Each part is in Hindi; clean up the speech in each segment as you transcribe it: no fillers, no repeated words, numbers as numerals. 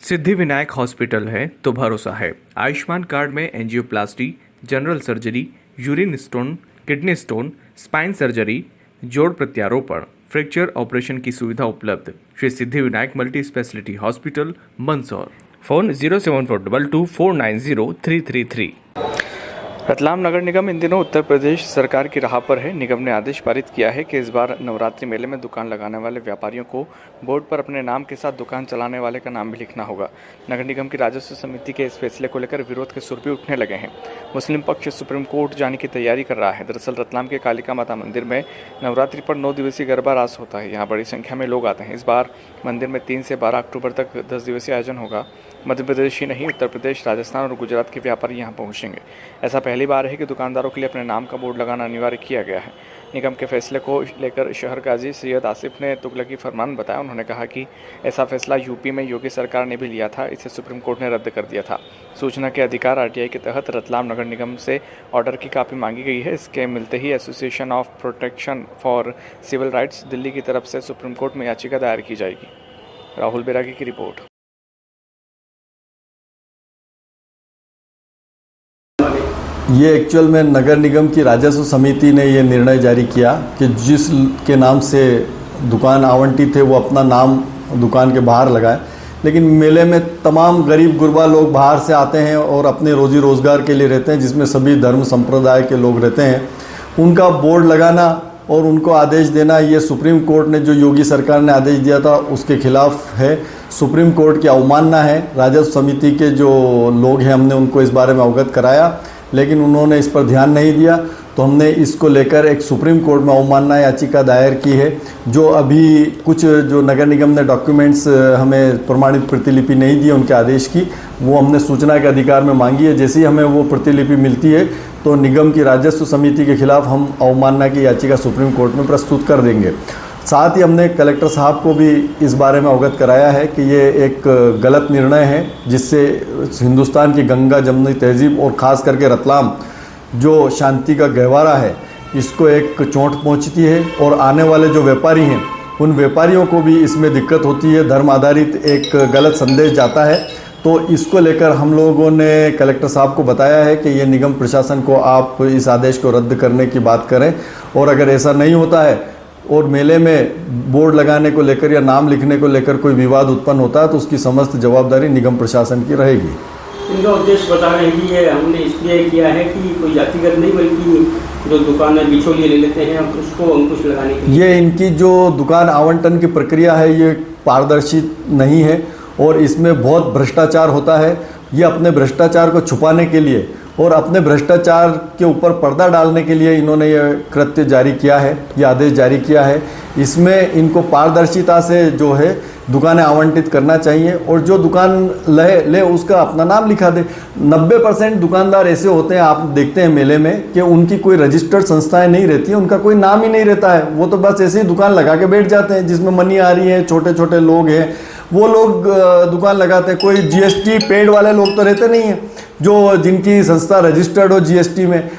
सिद्धिविनायक हॉस्पिटल है तो भरोसा है। आयुष्मान कार्ड में angioplasty, general surgery, urine stone, kidney stone, spine surgery, जोड़ प्रत्यारोपण, फ्रैक्चर ऑपरेशन की सुविधा उपलब्ध। Shri Siddhivinayak multi speciality hospital, Mandsaur. Phone 07422490333। Ratlam नगर निगम इन दिनों उत्तर प्रदेश सरकार की राह पर है। निगम ने आदेश पारित किया है कि इस बार नवरात्रि मेले में दुकान लगाने वाले व्यापारियों को बोर्ड पर अपने नाम के साथ दुकान चलाने वाले का नाम भी लिखना होगा। नगर निगम की राजस्व समिति के इस फैसले को लेकर विरोध के सुर भी उठने लगे हैं। मुस्लिम पक्ष सुप्रीम कोर्ट जाने की तैयारी कर रहा है। दरअसल रतलाम के कालिका माता मंदिर में नवरात्रि पर 9 दिवसीय गरबा रास होता है। यहाँ बड़ी संख्या में लोग आते हैं। इस बार मंदिर में 3 से 12 अक्टूबर तक 10 दिवसीय आयोजन होगा। मध्य प्रदेश ही नहीं, उत्तर प्रदेश, राजस्थान और गुजरात के व्यापारी यहाँ पहुँचेंगे। ऐसा पहली बार है कि दुकानदारों के लिए अपने नाम का बोर्ड लगाना अनिवार्य किया गया है। निगम के फैसले को लेकर शहर काजी सैयद आसिफ ने तुगलकी फरमान बताया। उन्होंने कहा कि ऐसा फैसला यूपी में योगी सरकार ने भी लिया था, इसे सुप्रीम कोर्ट ने रद्द कर दिया था। सूचना के अधिकार आरटीआई के तहत रतलाम नगर निगम से ऑर्डर की कापी मांगी गई है। इसके मिलते ही association of protection for civil rights Delhi की तरफ से सुप्रीम कोर्ट में याचिका दायर की जाएगी। राहुल बैरागी की रिपोर्ट। ये एक्चुअल में नगर निगम की राजस्व समिति ने ये निर्णय जारी किया कि जिस के नाम से दुकान आवंटित थे वो अपना नाम दुकान के बाहर लगाए। लेकिन मेले में तमाम गरीब गुरबा लोग बाहर से आते हैं और अपने रोजी रोज़गार के लिए रहते हैं, जिसमें सभी धर्म संप्रदाय के लोग रहते हैं। उनका बोर्ड लगाना और उनको आदेश देना, ये सुप्रीम कोर्ट ने जो योगी सरकार ने आदेश दिया था उसके खिलाफ है। सुप्रीम कोर्ट की अवमानना है। राजस्व समिति के जो लोग हैं, हमने उनको इस बारे में अवगत कराया, लेकिन उन्होंने इस पर ध्यान नहीं दिया। तो हमने इसको लेकर एक सुप्रीम कोर्ट में अवमानना याचिका दायर की है। जो अभी कुछ जो नगर निगम ने डॉक्यूमेंट्स हमें प्रमाणित प्रतिलिपि नहीं दी उनके आदेश की, वो हमने सूचना के अधिकार में मांगी है। जैसे ही हमें वो प्रतिलिपि मिलती है तो निगम की राजस्व समिति के खिलाफ हम अवमानना की याचिका सुप्रीम कोर्ट में प्रस्तुत कर देंगे। साथ ही हमने कलेक्टर साहब को भी इस बारे में अवगत कराया है कि ये एक गलत निर्णय है, जिससे हिंदुस्तान की गंगा जमुनी तहजीब और ख़ास करके रतलाम जो शांति का गहवारा है, इसको एक चोट पहुंचती है। और आने वाले जो व्यापारी हैं, उन व्यापारियों को भी इसमें दिक्कत होती है। धर्म आधारित एक गलत संदेश जाता है। तो इसको लेकर हम लोगों ने कलेक्टर साहब को बताया है कि ये निगम प्रशासन को आप इस आदेश को रद्द करने की बात करें, और अगर ऐसा नहीं होता है और मेले में बोर्ड लगाने को लेकर या नाम लिखने को लेकर कोई विवाद उत्पन्न होता है तो उसकी समस्त जवाबदारी निगम प्रशासन की रहेगी। इनका उद्देश्य बता रहे हैं कि ये हमने इसलिए किया है कि कोई जातिगत नहीं, बल्कि जो दुकान है बिचौलिए ले लेते हैं उसको अंकुश लगाने के लिए। ये इनकी जो दुकान आवंटन की प्रक्रिया है ये पारदर्शी नहीं है और इसमें बहुत भ्रष्टाचार होता है। ये अपने भ्रष्टाचार को छुपाने के लिए और अपने भ्रष्टाचार के ऊपर पर्दा डालने के लिए इन्होंने ये कृत्य जारी किया है, ये आदेश जारी किया है। इसमें इनको पारदर्शिता से जो है दुकानें आवंटित करना चाहिए और जो दुकान ले उसका अपना नाम लिखा दे। 90% दुकानदार ऐसे होते हैं, आप देखते हैं मेले में, कि उनकी कोई रजिस्टर्ड संस्थाएं नहीं रहती हैं, उनका कोई नाम ही नहीं रहता है। वो तो बस ऐसे ही दुकान लगा के बैठ जाते हैं, जिसमें मनी आ रही है। छोटे छोटे लोग हैं, वो लोग दुकान लगाते हैं। कोई जीएसटी पेड वाले लोग तो रहते नहीं हैं जो जिनकी संस्था रजिस्टर्ड हो जीएसटी में,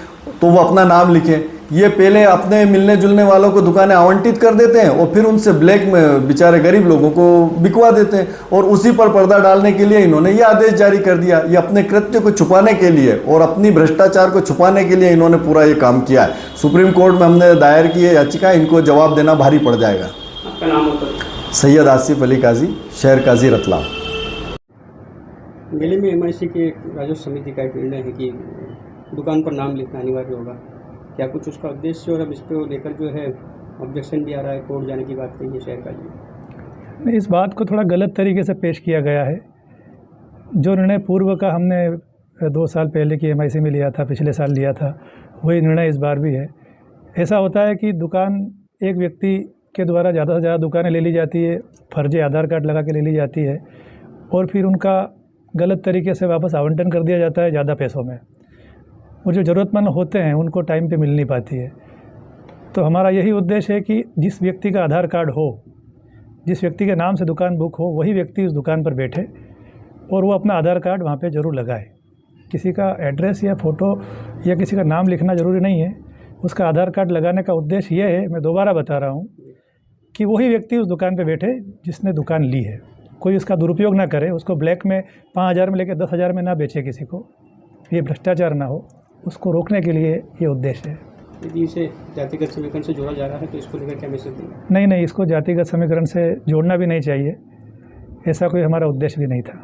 तो वो अपना नाम लिखें। ये पहले अपने मिलने जुलने वालों को दुकानें आवंटित कर देते हैं और फिर उनसे ब्लैक में बेचारे गरीब लोगों को बिकवा देते हैं, और उसी पर पर्दा डालने के लिए इन्होंने ये आदेश जारी कर दिया। ये अपने कृत्य को छुपाने के लिए और अपनी भ्रष्टाचार को छुपाने के लिए इन्होंने पूरा ये काम किया है। सुप्रीम कोर्ट में हमने दायर की है याचिका, इनको जवाब देना भारी पड़ जाएगा। आपका नाम बताइए। सैयद आसिफ अली काजी, शहर काजी रतलाम। मेले में एमआईसी के राजस्व समिति का एक निर्णय है कि दुकान पर नाम लिखना अनिवार्य होगा। क्या कुछ उसका उद्देश्य और अब इस पर लेकर जो है ऑब्जेक्शन भी आ रहा है, कोर्ट जाने की बात कही है शहर का जी? इस बात को थोड़ा गलत तरीके से पेश किया गया है। जो निर्णय पूर्व का हमने 2 साल पहले की एमआईसी में लिया था, पिछले साल लिया था, वही निर्णय इस बार भी है। ऐसा होता है कि दुकान एक व्यक्ति के द्वारा ज़्यादा से ज़्यादा दुकानें ले ली जाती है, फर्जी आधार कार्ड लगा के ले ली जाती है और फिर उनका गलत तरीके से वापस आवंटन कर दिया जाता है ज़्यादा पैसों में। वो जो ज़रूरतमंद होते हैं उनको टाइम पे मिल नहीं पाती है। तो हमारा यही उद्देश्य है कि जिस व्यक्ति का आधार कार्ड हो, जिस व्यक्ति के नाम से दुकान बुक हो, वही व्यक्ति उस दुकान पर बैठे और वो अपना आधार कार्ड वहाँ पे ज़रूर लगाए। किसी का एड्रेस या फ़ोटो या किसी का नाम लिखना ज़रूरी नहीं है। उसका आधार कार्ड लगाने का उद्देश्य ये है, मैं दोबारा बता रहा हूँ, कि वही व्यक्ति उस दुकान पे बैठे जिसने दुकान ली है। कोई उसका दुरुपयोग ना करे, उसको ब्लैक में 5,000 में लेकर 10,000 में ना बेचे किसी को, ये भ्रष्टाचार ना हो, उसको रोकने के लिए ये उद्देश्य है। यदि इसे जातिगत समीकरण से जोड़ा जा रहा है तो इसको लेकर क्या मैसेज देंगे? नहीं, इसको जातिगत समीकरण से जोड़ना भी नहीं चाहिए, ऐसा कोई हमारा उद्देश्य भी नहीं था।